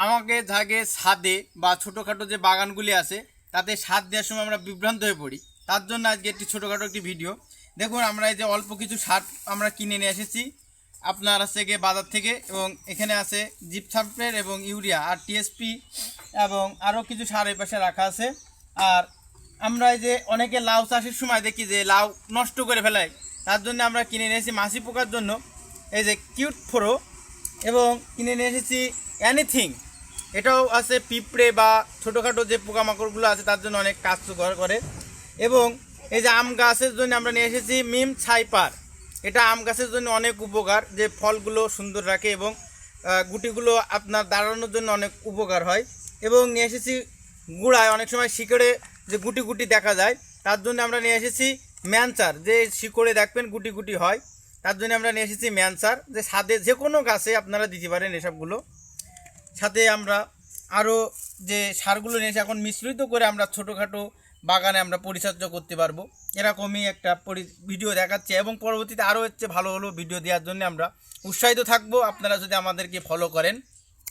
আমাকে থাকে ছাদে বা ছোটোখাটো যে বাগানগুলি আছে তাতে সার দেওয়ার সময় আমরা বিভ্রান্ত হয়ে পড়ি। তার জন্য আজকে একটি ছোটোখাটো একটি ভিডিও। দেখুন, আমরা এই যে অল্প কিছু সার আমরা কিনে নিয়ে এসেছি আপনার আছে গিয়ে বাজার থেকে, এবং এখানে আছে জিপসালফেট এবং ইউরিয়া আর টিএসপি এবং আরও কিছু সার এই পাশে রাখা আছে। আর আমরা এই যে অনেকে লাউ চাষের সময় দেখি যে লাউ নষ্ট করে ফেলায়, তার জন্য আমরা কিনে নিয়ে এসেছি মাছি পোকার জন্য এই যে কিউট ফোরো, এবং কিনে নিয়ে এসেছি অ্যানিথিং। এটাও আছে পিঁপড়ে বা ছোটোখাটো যে পোকামাকড়গুলো আছে তার জন্য অনেক কার্যকর করে। এবং এই যে আম গাছের জন্য আমরা নিয়ে এসেছি মিম ছাইপার। এটা আম গাছের জন্য অনেক উপকার, যে ফলগুলো সুন্দর রাখে এবং গুটিগুলো আপনার দাঁড়ানোর জন্য অনেক উপকার হয়। এবং নিয়ে এসেছি গুঁড়ায় অনেক সময় শিকড়ে যে গুটি গুটি দেখা যায়, তার জন্য আমরা নিয়ে এসেছি ম্যানচার, যে শিকড়ে দেখবেন গুটি গুটি হয়, তার জন্য আমরা নিয়ে এসেছি ম্যানচার, যে ছাদে যে কোনো গাছে আপনারা দিতে পারেন এসবগুলো। সাথে আমরা আরও যে সারগুলো নিয়ে এসে এখন মিশ্রিত করে আমরা ছোটোখাটো বাগানে আমরা পরিচর্যা করতে পারবো, এরকমই একটা ভিডিও দেখাচ্ছে। এবং পরবর্তীতে আরও হচ্ছে ভালো ভালো ভিডিও দেওয়ার জন্য আমরা উৎসাহিত থাকবো, আপনারা যদি আমাদেরকে ফলো করেন।